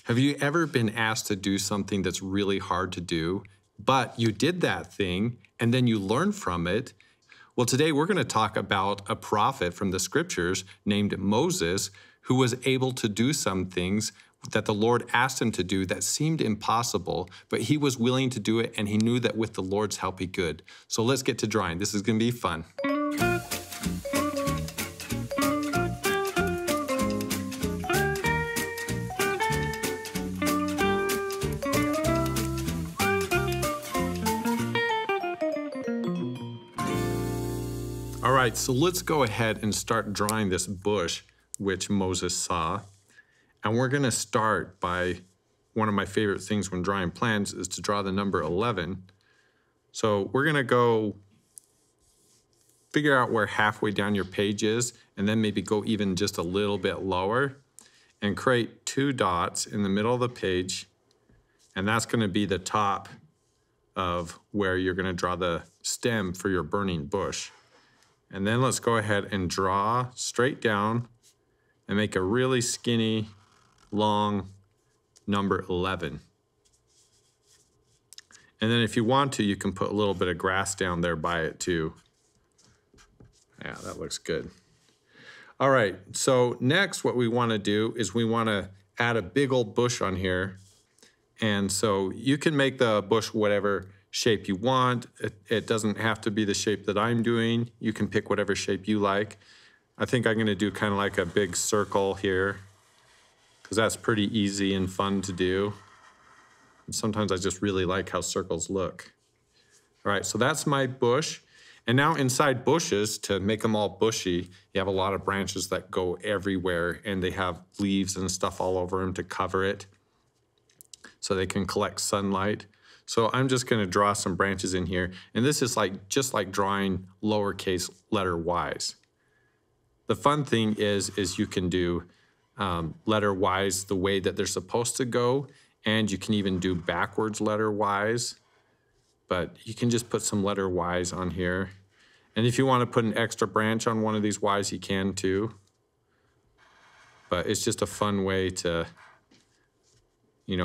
Have you ever been asked to do something that's really hard to do, but you did that thing and then you learn from it? Well, today we're going to talk about a prophet from the scriptures named Moses who was able to do some things that the Lord asked him to do that seemed impossible, but he was willing to do it and he knew that with the Lord's help he could. So let's get to drawing. This is going to be fun. All right, so let's go ahead and start drawing this bush, which Moses saw. And we're going to start by one of my favorite things when drawing plans is to draw the number 11. So we're going to go figure out where halfway down your page is, and then maybe go even just a little bit lower and create 2 dots in the middle of the page. And that's going to be the top of where you're going to draw the stem for your burning bush. And then let's go ahead and draw straight down and make a really skinny, long number 11. And then if you want to, you can put a little bit of grass down there by it too. Yeah, that looks good. All right, so next what we want to do is we want to add a big old bush on here. And so you can make the bush whatever shape you want. It doesn't have to be the shape that I'm doing. You can pick whatever shape you like. I think I'm going to do kind of like a big circle here because that's pretty easy and fun to do. And sometimes I just really like how circles look. All right, so that's my bush. And now inside bushes, to make them all bushy, you have a lot of branches that go everywhere and they have leaves and stuff all over them to cover it so they can collect sunlight. So I'm just going to draw some branches in here. And this is just like drawing lowercase letter Y's. The fun thing is you can do letter Y's the way that they're supposed to go. And you can even do backwards letter Y's. But you can just put some letter Y's on here. And if you want to put an extra branch on one of these Y's, you can too. But it's just a fun way to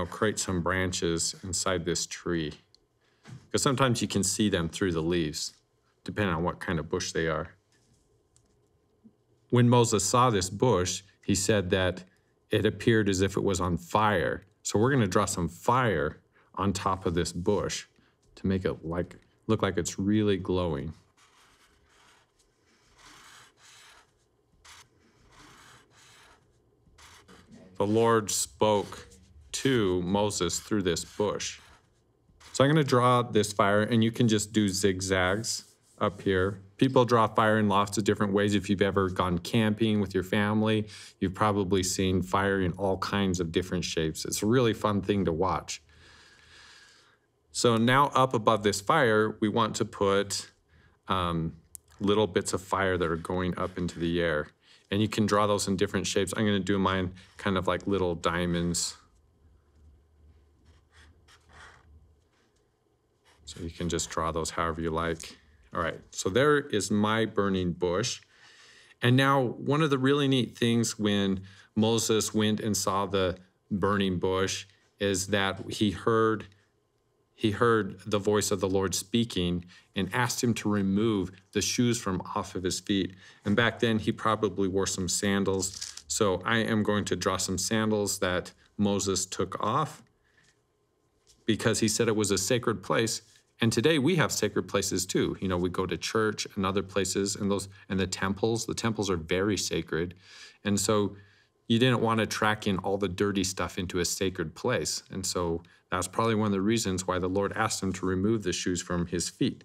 create some branches inside this tree. Because sometimes you can see them through the leaves, depending on what kind of bush they are. When Moses saw this bush, he said that it appeared as if it was on fire. So we're going to draw some fire on top of this bush to make it look like it's really glowing. The Lord spoke to Moses through this bush. So I'm going to draw this fire, and you can just do zigzags up here. People draw fire in lots of different ways. If you've ever gone camping with your family, you've probably seen fire in all kinds of different shapes. It's a really fun thing to watch. So now up above this fire, we want to put little bits of fire that are going up into the air. And you can draw those in different shapes. I'm going to do mine kind of like little diamonds. So you can just draw those however you like. All right, so there is my burning bush. And now one of the really neat things when Moses went and saw the burning bush is that he heard the voice of the Lord speaking and asked him to remove the shoes from off of his feet. And back then he probably wore some sandals. So I am going to draw some sandals that Moses took off because he said it was a sacred place. And today we have sacred places too. We go to church and other places and the temples. The temples are very sacred. And so you didn't want to track in all the dirty stuff into a sacred place. And so that's probably one of the reasons why the Lord asked him to remove the shoes from his feet.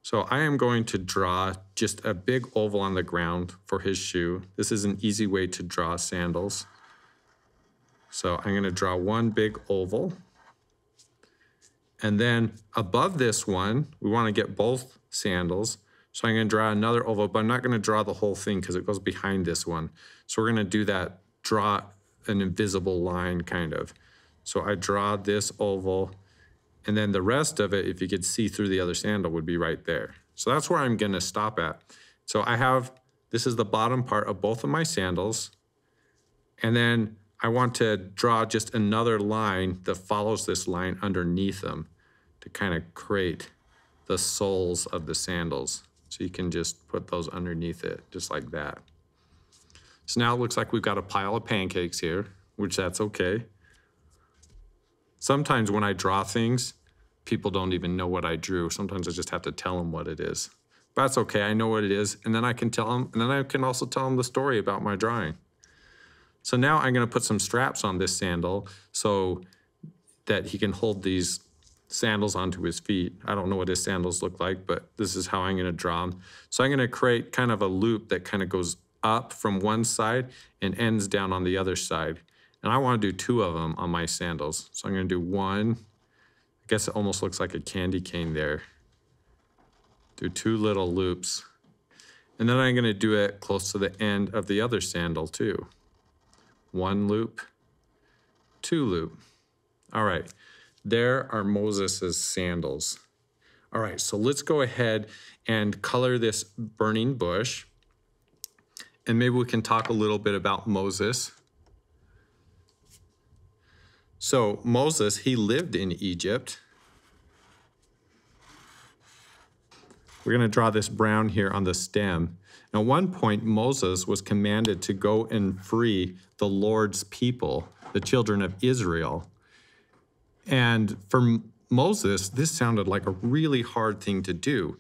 So I am going to draw just a big oval on the ground for his shoe. This is an easy way to draw sandals. So I'm going to draw one big oval. And then above this one, we want to get both sandals. So I'm going to draw another oval, but I'm not going to draw the whole thing because it goes behind this one. So we're going to do that, draw an invisible line kind of. So I draw this oval, and then the rest of it, if you could see through the other sandal, would be right there. So that's where I'm going to stop at. So this is the bottom part of both of my sandals. And then I want to draw just another line that follows this line underneath them to kind of create the soles of the sandals. So you can just put those underneath it, just like that. So now it looks like we've got a pile of pancakes here, which that's okay. Sometimes when I draw things, people don't even know what I drew. Sometimes I just have to tell them what it is. But that's okay, I know what it is, and then I can tell them, and then I can also tell them the story about my drawing. So now I'm gonna put some straps on this sandal so that he can hold these sandals onto his feet. I don't know what his sandals look like, but this is how I'm gonna draw them. So I'm gonna create kind of a loop that kind of goes up from one side and ends down on the other side. And I wanna do 2 of them on my sandals. So I'm gonna do 1, I guess it almost looks like a candy cane there. Do 2 little loops. And then I'm gonna do it close to the end of the other sandal too. 1 loop, 2 loop. All right, there are Moses' sandals. All right, so let's go ahead and color this burning bush. And maybe we can talk a little bit about Moses. So Moses, he lived in Egypt. We're gonna draw this brown here on the stem. At one point, Moses was commanded to go and free the Lord's people, the children of Israel. And for Moses, this sounded like a really hard thing to do.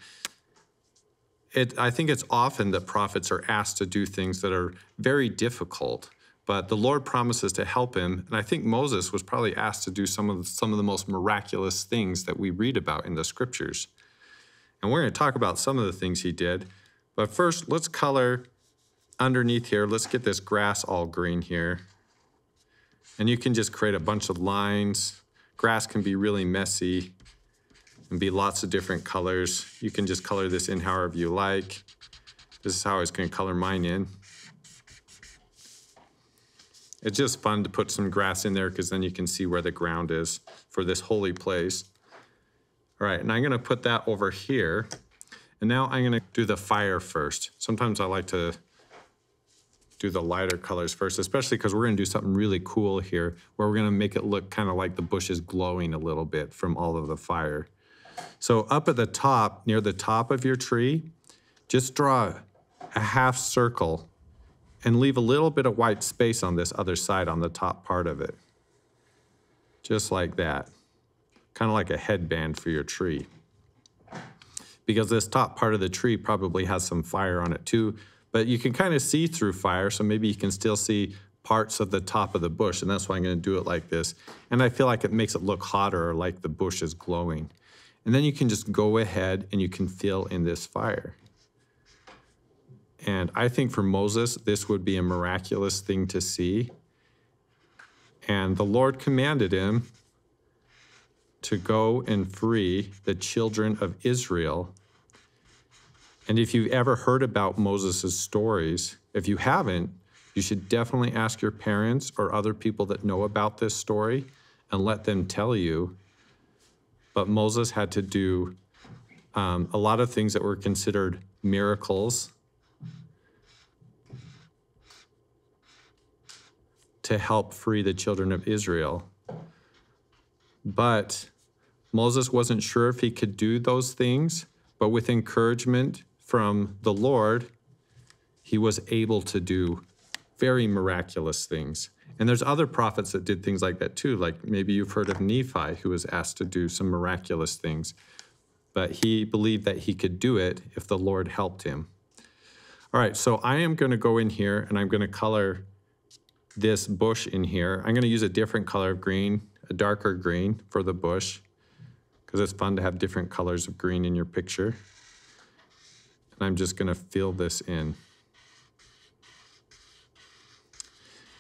I think it's often that prophets are asked to do things that are very difficult, but the Lord promises to help him. And I think Moses was probably asked to do some of the most miraculous things that we read about in the scriptures. And we're going to talk about some of the things he did. But first, let's color underneath here. Let's get this grass all green here. And you can just create a bunch of lines. Grass can be really messy and be lots of different colors. You can just color this in however you like. This is how I was going to color mine in. It's just fun to put some grass in there because then you can see where the ground is for this holy place. All right, and I'm gonna put that over here. And now I'm gonna do the fire first. Sometimes I like to do the lighter colors first, especially because we're gonna do something really cool here where we're gonna make it look kind of like the bush is glowing a little bit from all of the fire. So up at the top, near the top of your tree, just draw a half circle and leave a little bit of white space on this other side on the top part of it. Just like that. Kind of like a headband for your tree. Because this top part of the tree probably has some fire on it too, but you can kind of see through fire, so maybe you can still see parts of the top of the bush, and that's why I'm going to do it like this. And I feel like it makes it look hotter, or like the bush is glowing. And then you can just go ahead and you can fill in this fire. And I think for Moses, this would be a miraculous thing to see. And the Lord commanded him to go and free the children of Israel. And if you've ever heard about Moses' stories, if you haven't, you should definitely ask your parents or other people that know about this story and let them tell you. But Moses had to do a lot of things that were considered miracles to help free the children of Israel. But Moses wasn't sure if he could do those things, but with encouragement from the Lord, he was able to do very miraculous things. And there's other prophets that did things like that too, like maybe you've heard of Nephi, who was asked to do some miraculous things, but he believed that he could do it if the Lord helped him. All right, so I am going to go in here and I'm going to color this bush in here. I'm going to use a different color of green, a darker green for the bush, because it's fun to have different colors of green in your picture. And I'm just going to fill this in.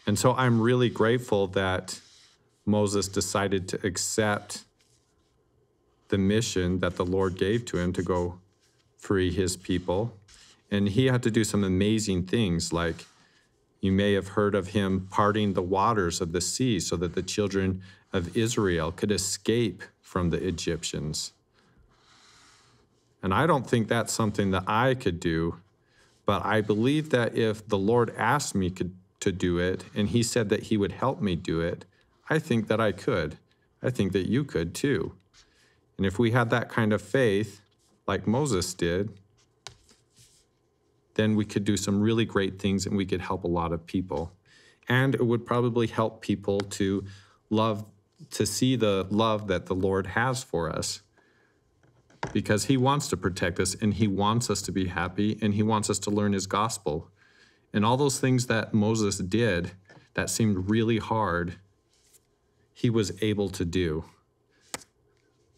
And so I'm really grateful that Moses decided to accept the mission that the Lord gave to him to go free his people. And he had to do some amazing things, like you may have heard of him parting the waters of the sea so that the children of Israel could escape from the Egyptians. And I don't think that's something that I could do, but I believe that if the Lord asked me to do it, and he said that he would help me do it, I think that I could. I think that you could too. And if we had that kind of faith, like Moses did, then we could do some really great things and we could help a lot of people. And it would probably help people to see the love that the Lord has for us, because he wants to protect us and he wants us to be happy and he wants us to learn his gospel. And all those things that Moses did that seemed really hard, he was able to do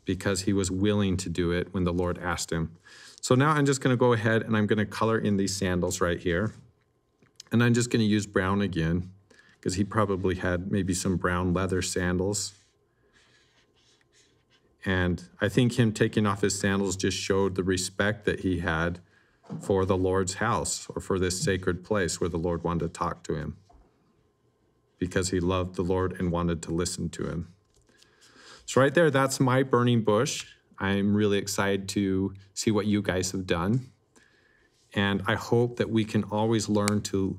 because he was willing to do it when the Lord asked him. So now I'm just going to go ahead and I'm going to color in these sandals right here. And I'm just going to use brown again because he probably had maybe some brown leather sandals. And I think him taking off his sandals just showed the respect that he had for the Lord's house or for this sacred place where the Lord wanted to talk to him, because he loved the Lord and wanted to listen to him. So right there, that's my burning bush. I'm really excited to see what you guys have done. And I hope that we can always learn to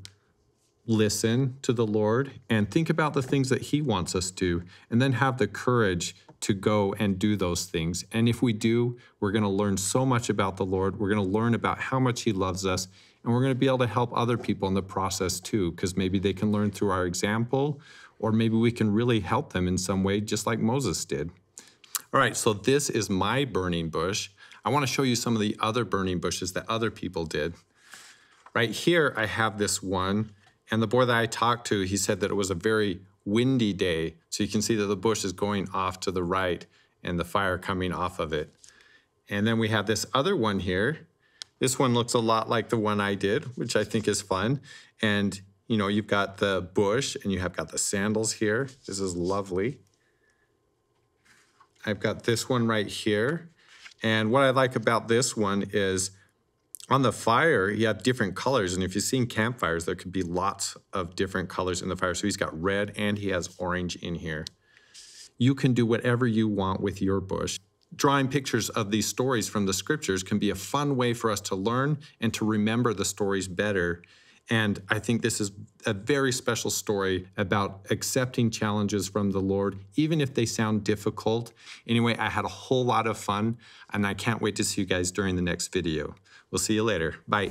listen to the Lord and think about the things that he wants us to, and then have the courage to go and do those things. And if we do, we're going to learn so much about the Lord. We're going to learn about how much he loves us, and we're going to be able to help other people in the process too, because maybe they can learn through our example, or maybe we can really help them in some way, just like Moses did. All right, so this is my burning bush. I want to show you some of the other burning bushes that other people did. Right here, I have this one, and the boy that I talked to, he said that it was a very windy day. So you can see that the bush is going off to the right and the fire coming off of it. And then we have this other one here. This one looks a lot like the one I did, which I think is fun. And you know, you've got the bush and you have got the sandals here. This is lovely. I've got this one right here. And what I like about this one is on the fire, you have different colors. And if you've seen campfires, there could be lots of different colors in the fire. So he's got red and he has orange in here. You can do whatever you want with your bush. Drawing pictures of these stories from the scriptures can be a fun way for us to learn and to remember the stories better. And I think this is a very special story about accepting challenges from the Lord, even if they sound difficult. Anyway, I had a whole lot of fun, and I can't wait to see you guys during the next video. We'll see you later. Bye.